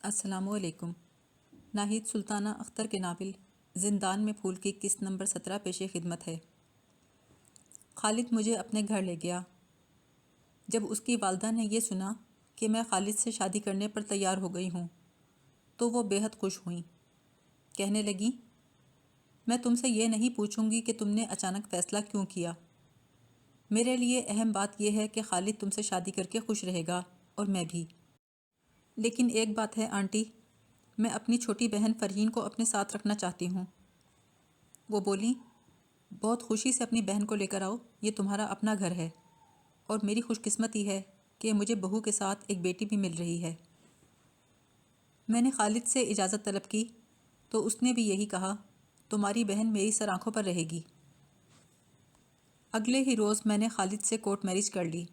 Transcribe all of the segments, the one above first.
السلام علیکم۔ ناہید سلطانہ اختر کے ناول زندان میں پھول کی قسط نمبر 17 پیش خدمت ہے۔ خالد مجھے اپنے گھر لے گیا۔ جب اس کی والدہ نے یہ سنا کہ میں خالد سے شادی کرنے پر تیار ہو گئی ہوں تو وہ بے حد خوش ہوئیں۔ کہنے لگیں، میں تم سے یہ نہیں پوچھوں گی کہ تم نے اچانک فیصلہ کیوں کیا۔ میرے لیے اہم بات یہ ہے کہ خالد تم سے شادی کر کے خوش رہے گا اور میں بھی۔ لیکن ایک بات ہے آنٹی، میں اپنی چھوٹی بہن فرحین کو اپنے ساتھ رکھنا چاہتی ہوں۔ وہ بولیں، بہت خوشی سے اپنی بہن کو لے کر آؤ، یہ تمہارا اپنا گھر ہے، اور میری خوش قسمتی ہے کہ مجھے بہو کے ساتھ ایک بیٹی بھی مل رہی ہے۔ میں نے خالد سے اجازت طلب کی تو اس نے بھی یہی کہا، تمہاری بہن میری سر آنکھوں پر رہے گی۔ اگلے ہی روز میں نے خالد سے کورٹ میرج کر لی۔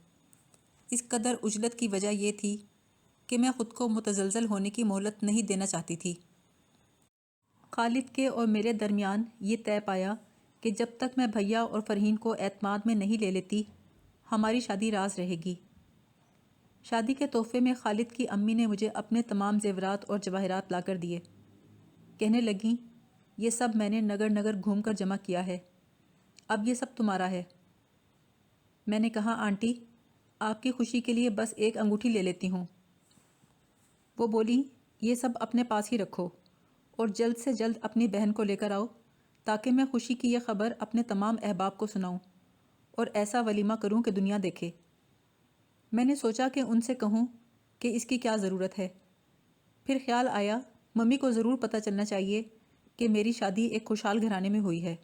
اس قدر عجلت کی وجہ یہ تھی کہ میں خود کو متزلزل ہونے کی مہلت نہیں دینا چاہتی تھی۔ خالد کے اور میرے درمیان یہ طے پایا کہ جب تک میں بھیا اور فرحین کو اعتماد میں نہیں لے لیتی، ہماری شادی راز رہے گی۔ شادی کے تحفے میں خالد کی امی نے مجھے اپنے تمام زیورات اور جواہرات لا کر دیے۔ کہنے لگیں، یہ سب میں نے نگر نگر گھوم کر جمع کیا ہے، اب یہ سب تمہارا ہے۔ میں نے کہا، آنٹی، آپ کی خوشی کے لیے بس ایک انگوٹھی لے لیتی ہوں۔ وہ بولی، یہ سب اپنے پاس ہی رکھو اور جلد سے جلد اپنی بہن کو لے کر آؤ تاکہ میں خوشی کی یہ خبر اپنے تمام احباب کو سناؤں اور ایسا ولیمہ کروں کہ دنیا دیکھے۔ میں نے سوچا کہ ان سے کہوں کہ اس کی کیا ضرورت ہے۔ پھر خیال آیا، ممی کو ضرور پتہ چلنا چاہیے کہ میری شادی ایک خوشحال گھرانے میں ہوئی ہے۔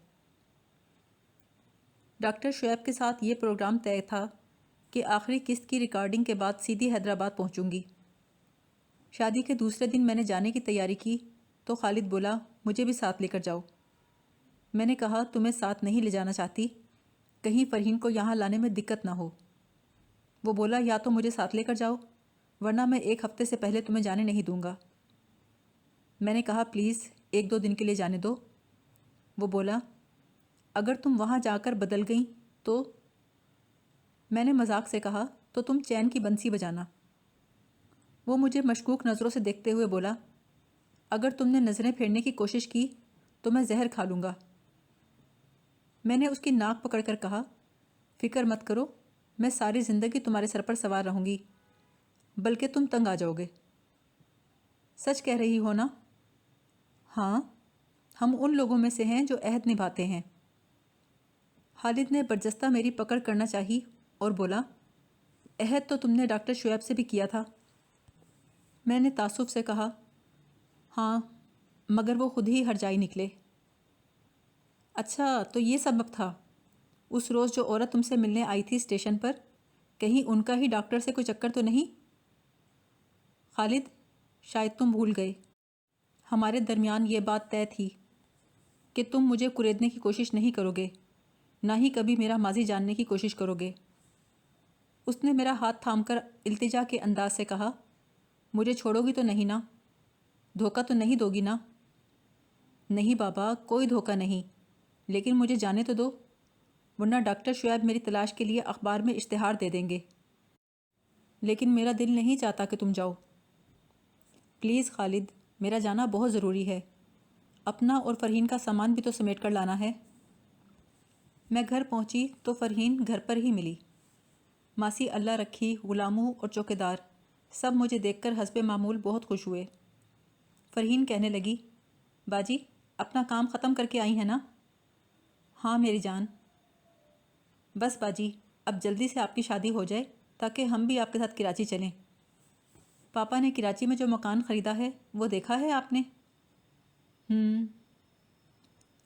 ڈاکٹر شعیب کے ساتھ یہ پروگرام طے تھا کہ آخری قسط کی ریکارڈنگ کے بعد سیدھی حیدرآباد پہنچوں گی۔ شادی کے دوسرے دن میں نے جانے کی تیاری کی تو خالد بولا، مجھے بھی ساتھ لے کر جاؤ۔ میں نے کہا، تمہیں ساتھ نہیں لے جانا چاہتی، کہیں فرحین کو یہاں لانے میں دقت نہ ہو۔ وہ بولا، یا تو مجھے ساتھ لے کر جاؤ ورنہ میں ایک ہفتے سے پہلے تمہیں جانے نہیں دوں گا۔ میں نے کہا، پلیز 1-2 دن کے لیے جانے دو۔ وہ بولا، اگر تم وہاں جا کر بدل گئیں تو؟ میں نے مذاق سے کہا، تو تم چین کی بنسی بجانا۔ وہ مجھے مشکوک نظروں سے دیکھتے ہوئے بولا، اگر تم نے نظریں پھیرنے کی کوشش کی تو میں زہر کھا لوں گا۔ میں نے اس کی ناک پکڑ کر کہا، فکر مت کرو، میں ساری زندگی تمہارے سر پر سوار رہوں گی، بلکہ تم تنگ آ جاؤ گے۔ سچ کہہ رہی ہو نا؟ ہاں، ہم ان لوگوں میں سے ہیں جو عہد نبھاتے ہیں۔ خالد نے برجستہ میری پکڑ کرنا چاہی اور بولا، عہد تو تم نے ڈاکٹر شعیب سے بھی کیا تھا۔ میں نے تعصب سے کہا، ہاں، مگر وہ خود ہی ہر جائی نکلے۔ اچھا، تو یہ سبب تھا؟ اس روز جو عورت تم سے ملنے آئی تھی اسٹیشن پر، کہیں ان کا ہی ڈاکٹر سے کوئی چکر تو نہیں؟ خالد، شاید تم بھول گئے، ہمارے درمیان یہ بات طے تھی کہ تم مجھے کریدنے کی کوشش نہیں کرو گے، نہ ہی کبھی میرا ماضی جاننے کی کوشش کرو گے۔ اس نے میرا ہاتھ تھام کر التجا کے انداز سے کہا، مجھے چھوڑو گی تو نہیں نا؟ دھوکہ تو نہیں دو گی نا؟ نہیں بابا، کوئی دھوکہ نہیں، لیکن مجھے جانے تو دو، ورنہ ڈاکٹر شعیب میری تلاش کے لیے اخبار میں اشتہار دے دیں گے۔ لیکن میرا دل نہیں چاہتا کہ تم جاؤ۔ پلیز خالد، میرا جانا بہت ضروری ہے، اپنا اور فرحین کا سامان بھی تو سمیٹ کر لانا ہے۔ میں گھر پہنچی تو فرحین گھر پر ہی ملی۔ ماسی اللہ رکھی، غلاموں اور چوکیدار سب مجھے دیکھ کر حسب معمول بہت خوش ہوئے۔ فرحین کہنے لگی، باجی، اپنا کام ختم کر کے آئی ہیں نا؟ ہاں میری جان۔ بس باجی، اب جلدی سے آپ کی شادی ہو جائے تاکہ ہم بھی آپ کے ساتھ کراچی چلیں۔ پاپا نے کراچی میں جو مکان خریدا ہے وہ دیکھا ہے آپ نے؟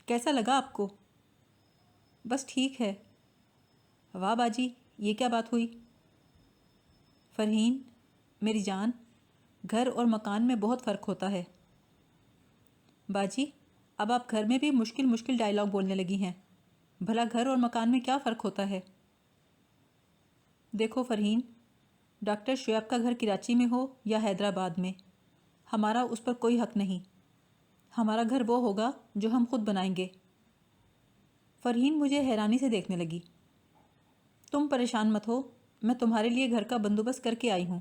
کیسا لگا آپ کو؟ بس ٹھیک ہے۔ واہ باجی، یہ کیا بات ہوئی؟ فرحین، میری جان، گھر اور مکان میں بہت فرق ہوتا ہے۔ باجی، اب آپ گھر میں بھی مشکل مشکل ڈائلاگ بولنے لگی ہیں، بھلا گھر اور مکان میں کیا فرق ہوتا ہے؟ دیکھو فرحین، ڈاکٹر شعیب کا گھر کراچی میں ہو یا حیدرآباد میں، ہمارا اس پر کوئی حق نہیں۔ ہمارا گھر وہ ہوگا جو ہم خود بنائیں گے۔ فرحین مجھے حیرانی سے دیکھنے لگی۔ تم پریشان مت ہو، میں تمہارے لیے گھر کا بندوبست کر کے آئی ہوں۔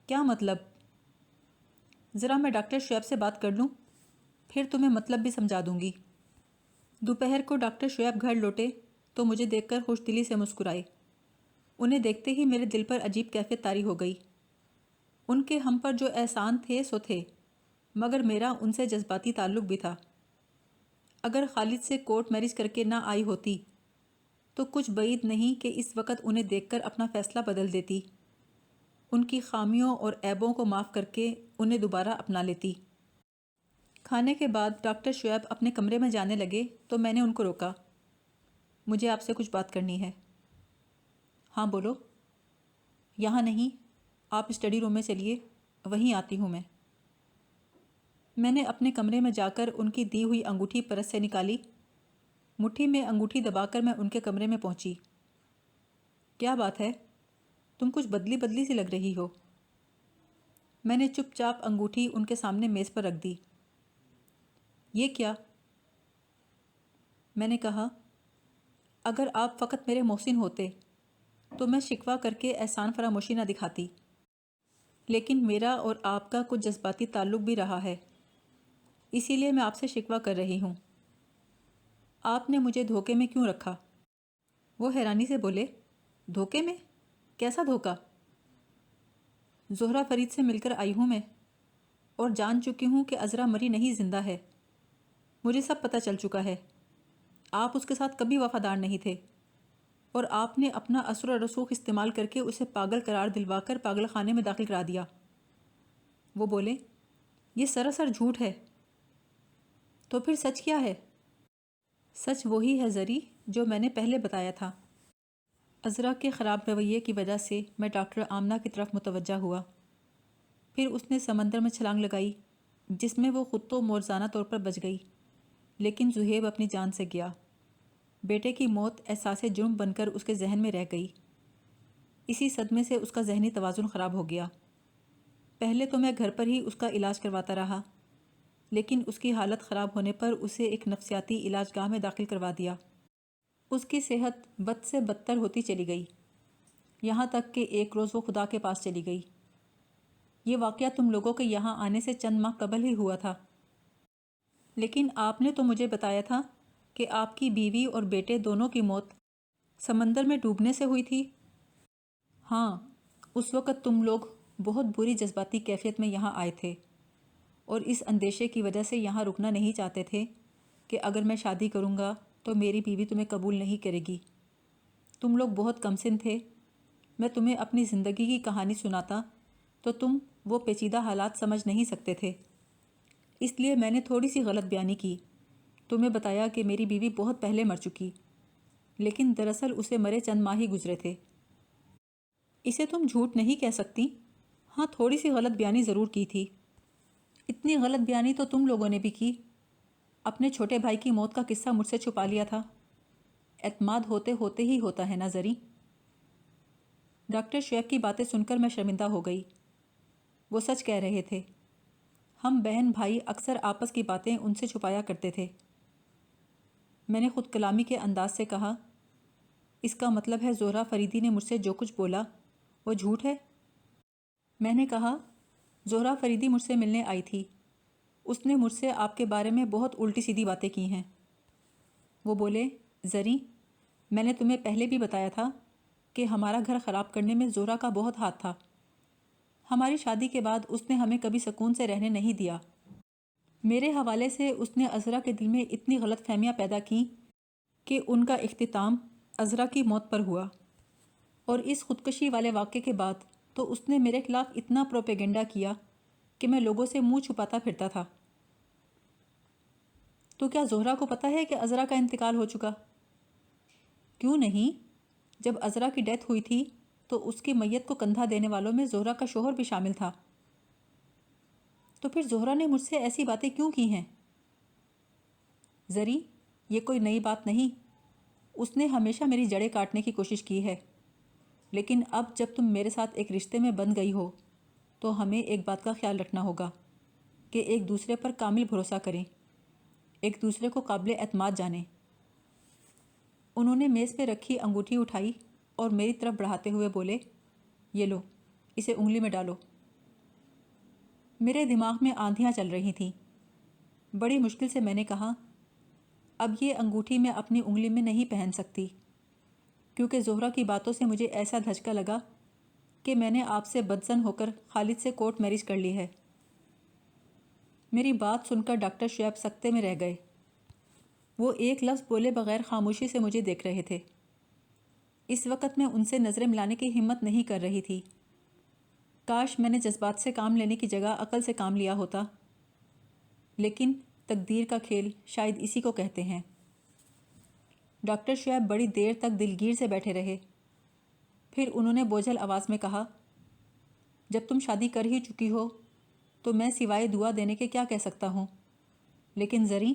کیا مطلب؟ ذرا میں ڈاکٹر شعیب سے بات کر لوں، پھر تمہیں مطلب بھی سمجھا دوں گی۔ دوپہر کو ڈاکٹر شعیب گھر لوٹے تو مجھے دیکھ کر خوش دلی سے مسکرائے۔ انہیں دیکھتے ہی میرے دل پر عجیب کیفیت طاری ہو گئی۔ ان کے ہم پر جو احسان تھے سو تھے، مگر میرا ان سے جذباتی تعلق بھی تھا۔ اگر خالد سے کورٹ میرج کر کے نہ آئی ہوتی تو کچھ بعید نہیں کہ اس وقت انہیں دیکھ کر اپنا فیصلہ بدل دیتی، ان کی خامیوں اور عیبوں کو معاف کر کے انہیں دوبارہ اپنا لیتی۔ کھانے کے بعد ڈاکٹر شعیب اپنے کمرے میں جانے لگے تو میں نے ان کو روکا۔ مجھے آپ سے کچھ بات کرنی ہے۔ ہاں بولو۔ یہاں نہیں، آپ اسٹڈی روم میں چلیے، وہیں آتی ہوں میں۔ میں نے اپنے کمرے میں جا کر ان کی دی ہوئی انگوٹھی پرس سے نکالی، مٹھی میں انگوٹھی دبا کر میں ان کے کمرے میں پہنچی۔ کیا بات ہے؟ تم کچھ بدلی بدلی سی لگ رہی ہو۔ میں نے چپ چاپ انگوٹھی ان کے سامنے میز پر رکھ دی۔ یہ کیا؟ میں نے کہا، اگر آپ فقط میرے محسن ہوتے تو میں شکوہ کر کے احسان فراموشی نہ دکھاتی، لیکن میرا اور آپ کا کچھ جذباتی تعلق بھی رہا ہے، اسی لیے میں آپ سے شکوہ کر رہی ہوں۔ آپ نے مجھے دھوکے میں کیوں رکھا؟ وہ حیرانی سے بولے، دھوکے میں؟ کیسا دھوکا؟ زہرہ فرید سے مل کر آئی ہوں میں، اور جان چکی ہوں کہ عذرا مری نہیں، زندہ ہے۔ مجھے سب پتہ چل چکا ہے۔ آپ اس کے ساتھ کبھی وفادار نہیں تھے، اور آپ نے اپنا اثر و رسوخ استعمال کر کے اسے پاگل قرار دلوا کر پاگل خانے میں داخل کرا دیا۔ وہ بولے، یہ سراسر جھوٹ ہے۔ تو پھر سچ کیا ہے؟ سچ وہی ہے زری جو میں نے پہلے بتایا تھا۔ عذرا کے خراب رویے کی وجہ سے میں ڈاکٹر آمنہ کی طرف متوجہ ہوا۔ پھر اس نے سمندر میں چھلانگ لگائی، جس میں وہ خود تو موزانہ طور پر بچ گئی، لیکن زہیب اپنی جان سے گیا۔ بیٹے کی موت احساس جرم بن کر اس کے ذہن میں رہ گئی۔ اسی صدمے سے اس کا ذہنی توازن خراب ہو گیا۔ پہلے تو میں گھر پر ہی اس کا علاج کرواتا رہا، لیکن اس کی حالت خراب ہونے پر اسے ایک نفسیاتی علاج گاہ میں داخل کروا دیا۔ اس کی صحت بد سے بدتر ہوتی چلی گئی، یہاں تک کہ ایک روز وہ خدا کے پاس چلی گئی۔ یہ واقعہ تم لوگوں کے یہاں آنے سے چند ماہ قبل ہی ہوا تھا، لیکن آپ نے تو مجھے بتایا تھا کہ آپ کی بیوی اور بیٹے دونوں کی موت سمندر میں ڈوبنے سے ہوئی تھی۔ ہاں، اس وقت تم لوگ بہت بری جذباتی کیفیت میں یہاں آئے تھے، اور اس اندیشے کی وجہ سے یہاں رکنا نہیں چاہتے تھے کہ اگر میں شادی کروں گا تو میری بیوی تمہیں قبول نہیں کرے گی۔ تم لوگ بہت کمسن تھے، میں تمہیں اپنی زندگی کی کہانی سناتا تو تم وہ پیچیدہ حالات سمجھ نہیں سکتے تھے، اس لیے میں نے تھوڑی سی غلط بیانی کی، تمہیں بتایا کہ میری بیوی بہت پہلے مر چکی، لیکن دراصل اسے مرے چند ماہ ہی گزرے تھے۔ اسے تم جھوٹ نہیں کہہ سکتی۔ ہاں، تھوڑی سی غلط بیانی ضرور کی تھی۔ اتنی غلط بیانی تو تم لوگوں نے بھی کی۔ اپنے چھوٹے بھائی کی موت کا قصہ مجھ سے چھپا لیا تھا۔ اعتماد ہوتے ہوتے ہی ہوتا ہے نا زری۔ ڈاکٹر شعیب کی باتیں سن کر میں شرمندہ ہو گئی۔ وہ سچ کہہ رہے تھے۔ ہم بہن بھائی اکثر آپس کی باتیں ان سے چھپایا کرتے تھے۔ میں نے خود کلامی کے انداز سے کہا، اس کا مطلب ہے زہرہ فریدی نے مجھ سے جو کچھ بولا وہ جھوٹ ہے؟ میں نے کہا، زہرہ فریدی مجھ سے ملنے آئی تھی، اس نے مجھ سے آپ کے بارے میں بہت الٹی سیدھی باتیں کی ہیں۔ وہ بولے، زری، میں نے تمہیں پہلے بھی بتایا تھا کہ ہمارا گھر خراب کرنے میں زہرہ کا بہت ہاتھ تھا۔ ہماری شادی کے بعد اس نے ہمیں کبھی سکون سے رہنے نہیں دیا۔ میرے حوالے سے اس نے عذرا کے دل میں اتنی غلط فہمیاں پیدا کیں کہ ان کا اختتام عذرا کی موت پر ہوا، اور اس خودکشی والے واقعے کے بعد تو اس نے میرے خلاف اتنا پروپیگنڈا کیا کہ میں لوگوں سے منہ چھپاتا پھرتا تھا۔ تو کیا زہرہ کو پتہ ہے کہ عذرا کا انتقال ہو چکا؟ کیوں نہیں؟ جب عذرا کی ڈیتھ ہوئی تھی تو اس کی میت کو کندھا دینے والوں میں زہرہ کا شوہر بھی شامل تھا۔ تو پھر زہرہ نے مجھ سے ایسی باتیں کیوں کی ہیں؟ زری، یہ کوئی نئی بات نہیں، اس نے ہمیشہ میری جڑیں کاٹنے کی کوشش کی ہے، لیکن اب جب تم میرے ساتھ ایک رشتے میں بندھ گئی ہو تو ہمیں ایک بات کا خیال رکھنا ہوگا کہ ایک دوسرے پر کامل بھروسہ کریں، ایک دوسرے کو قابل اعتماد جانیں۔ انہوں نے میز پہ رکھی انگوٹھی اٹھائی اور میری طرف بڑھاتے ہوئے بولے، یہ لو، اسے انگلی میں ڈالو۔ میرے دماغ میں آندھیاں چل رہی تھیں۔ بڑی مشکل سے میں نے کہا، اب یہ انگوٹھی میں اپنی انگلی میں نہیں پہن سکتی، کیونکہ زہرہ کی باتوں سے مجھے ایسا دھچکا لگا کہ میں نے آپ سے بدظن ہو کر خالد سے کورٹ میرج کر لی ہے۔ میری بات سن کر ڈاکٹر شعیب سکتے میں رہ گئے۔ وہ ایک لفظ بولے بغیر خاموشی سے مجھے دیکھ رہے تھے۔ اس وقت میں ان سے نظریں ملانے کی ہمت نہیں کر رہی تھی۔ کاش میں نے جذبات سے کام لینے کی جگہ عقل سے کام لیا ہوتا، لیکن تقدیر کا کھیل شاید اسی کو کہتے ہیں۔ ڈاکٹر شعیب بڑی دیر تک دلگیر سے بیٹھے رہے۔ پھر انہوں نے بوجھل آواز میں کہا، جب تم شادی کر ہی چکی ہو تو میں سوائے دعا دینے کے کیا کہہ سکتا ہوں، لیکن زریں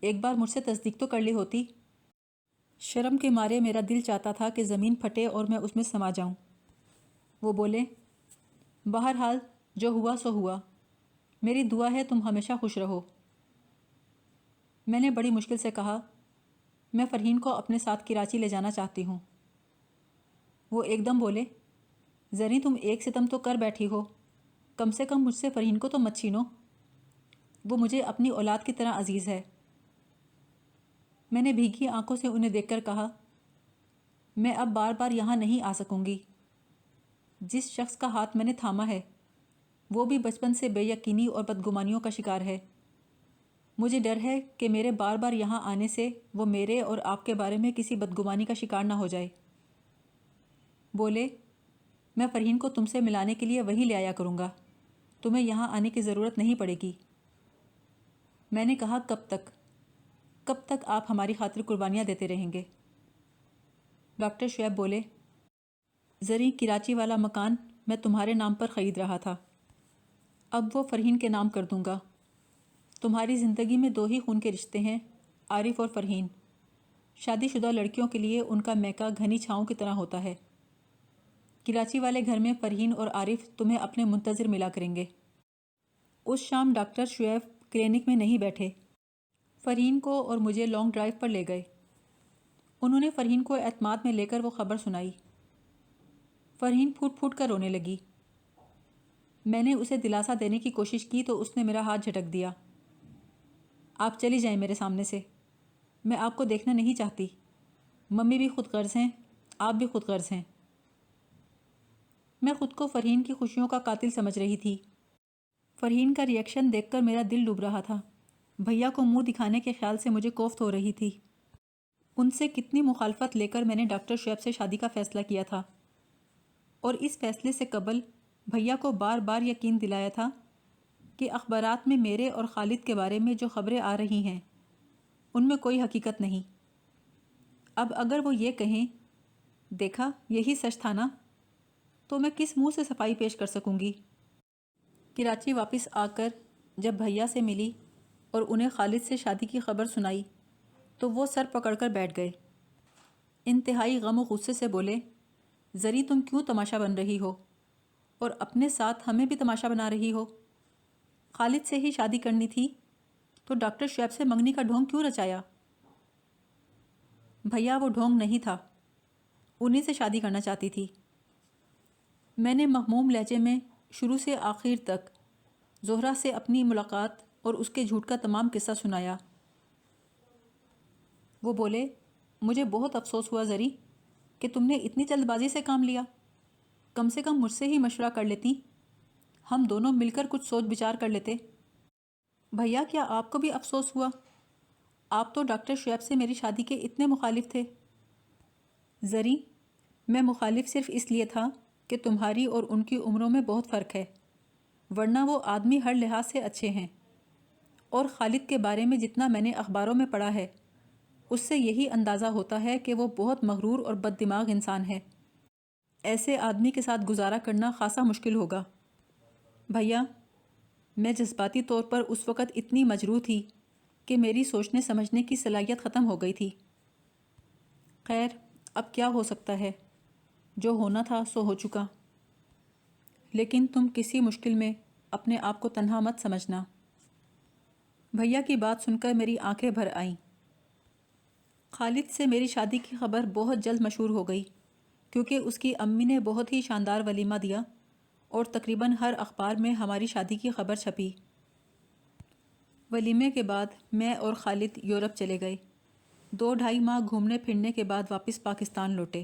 ایک بار مجھ سے تصدیق تو کر لی ہوتی۔ شرم کے مارے میرا دل چاہتا تھا کہ زمین پھٹے اور میں اس میں سما جاؤں۔ وہ بولے، بہرحال جو ہوا سو ہوا، میری دعا ہے تم ہمیشہ خوش رہو۔ میں نے بڑی مشکل سے کہا، میں فرحین کو اپنے ساتھ کراچی لے جانا چاہتی ہوں۔ وہ ایک دم بولے، زریں تم ایک ستم تو کر بیٹھی ہو، کم سے کم مجھ سے فرحین کو تو مت چھینو، وہ مجھے اپنی اولاد کی طرح عزیز ہے۔ میں نے بھیگی آنکھوں سے انہیں دیکھ کر کہا، میں اب بار بار یہاں نہیں آ سکوں گی۔ جس شخص کا ہاتھ میں نے تھاما ہے وہ بھی بچپن سے بے یقینی اور بدگمانیوں کا شکار ہے۔ مجھے ڈر ہے کہ میرے بار بار یہاں آنے سے وہ میرے اور آپ کے بارے میں کسی بدگمانی کا شکار نہ ہو جائے۔ بولے، میں فرحین کو تم سے ملانے کے لیے وہی لے آیا کروں گا، تمہیں یہاں آنے کی ضرورت نہیں پڑے گی۔ میں نے کہا، کب تک؟ کب تک آپ ہماری خاطر قربانیاں دیتے رہیں گے؟ ڈاکٹر شعیب بولے، زریں کراچی والا مکان میں تمہارے نام پر خرید رہا تھا، اب وہ فرحین کے نام کر دوں گا۔ تمہاری زندگی میں دو ہی خون کے رشتے ہیں، عارف اور فرحین۔ شادی شدہ لڑکیوں کے لیے ان کا میکہ گھنی چھاؤں کی طرح ہوتا ہے۔ کراچی والے گھر میں فرحین اور عارف تمہیں اپنے منتظر ملا کریں گے۔ اس شام ڈاکٹر شعیب کلینک میں نہیں بیٹھے، فرحین کو اور مجھے لانگ ڈرائیو پر لے گئے۔ انہوں نے فرحین کو اعتماد میں لے کر وہ خبر سنائی۔ فرحین پھوٹ پھوٹ کر رونے لگی۔ میں نے اسے دلاسا دینے کی کوشش کی تو اس نے میرا ہاتھ جھٹک دیا۔ آپ چلی جائیں میرے سامنے سے، میں آپ کو دیکھنا نہیں چاہتی۔ ممی بھی خود غرض ہیں، آپ بھی خود غرض ہیں۔ میں خود کو فرحین کی خوشیوں کا قاتل سمجھ رہی تھی۔ فرحین کا ری ایکشن دیکھ کر میرا دل ڈوب رہا تھا۔ بھیا کو منہ دکھانے کے خیال سے مجھے کوفت ہو رہی تھی۔ ان سے کتنی مخالفت لے کر میں نے ڈاکٹر شعیب سے شادی کا فیصلہ کیا تھا، اور اس فیصلے سے قبل بھیا کو بار بار یقین دلایا تھا کہ اخبارات میں میرے اور خالد کے بارے میں جو خبریں آ رہی ہیں ان میں کوئی حقیقت نہیں۔ اب اگر وہ یہ کہیں، دیکھا یہی سچ تھا نا، تو میں کس منہ سے صفائی پیش کر سکوں گی؟ کراچی واپس آ کر جب بھیا سے ملی اور انہیں خالد سے شادی کی خبر سنائی تو وہ سر پکڑ کر بیٹھ گئے۔ انتہائی غم و غصے سے بولے، زری تم کیوں تماشا بن رہی ہو اور اپنے ساتھ ہمیں بھی تماشا بنا رہی ہو؟ خالد سے ہی شادی کرنی تھی تو ڈاکٹر شعیب سے منگنی کا ڈھونگ کیوں رچایا؟ بھیا وہ ڈھونگ نہیں تھا، انہی سے شادی کرنا چاہتی تھی۔ میں نے مہموم لہجے میں شروع سے آخر تک زہرہ سے اپنی ملاقات اور اس کے جھوٹ کا تمام قصہ سنایا۔ وہ بولے، مجھے بہت افسوس ہوا زری کہ تم نے اتنی جلد بازی سے کام لیا، کم سے کم مجھ سے ہی مشورہ کر لیتی، ہم دونوں مل کر کچھ سوچ بچار کر لیتے۔ بھیا کیا آپ کو بھی افسوس ہوا؟ آپ تو ڈاکٹر شعیب سے میری شادی کے اتنے مخالف تھے۔ زری، میں مخالف صرف اس لیے تھا کہ تمہاری اور ان کی عمروں میں بہت فرق ہے، ورنہ وہ آدمی ہر لحاظ سے اچھے ہیں، اور خالد کے بارے میں جتنا میں نے اخباروں میں پڑھا ہے اس سے یہی اندازہ ہوتا ہے کہ وہ بہت مغرور اور بد دماغ انسان ہے۔ ایسے آدمی کے ساتھ گزارا کرنا خاصا مشکل ہوگا۔ بھیا، میں جذباتی طور پر اس وقت اتنی مجروح تھی کہ میری سوچنے سمجھنے کی صلاحیت ختم ہو گئی تھی۔ خیر، اب کیا ہو سکتا ہے، جو ہونا تھا سو ہو چکا۔ لیکن تم کسی مشکل میں اپنے آپ کو تنہا مت سمجھنا۔ بھیا کی بات سن کر میری آنکھیں بھر آئیں۔ خالد سے میری شادی کی خبر بہت جلد مشہور ہو گئی، کیونکہ اس کی امی نے بہت ہی شاندار ولیمہ دیا اور تقریباً ہر اخبار میں ہماری شادی کی خبر چھپی۔ ولیمے کے بعد میں اور خالد یورپ چلے گئے۔ 2 ڈھائی ماہ گھومنے پھرنے کے بعد واپس پاکستان لوٹے۔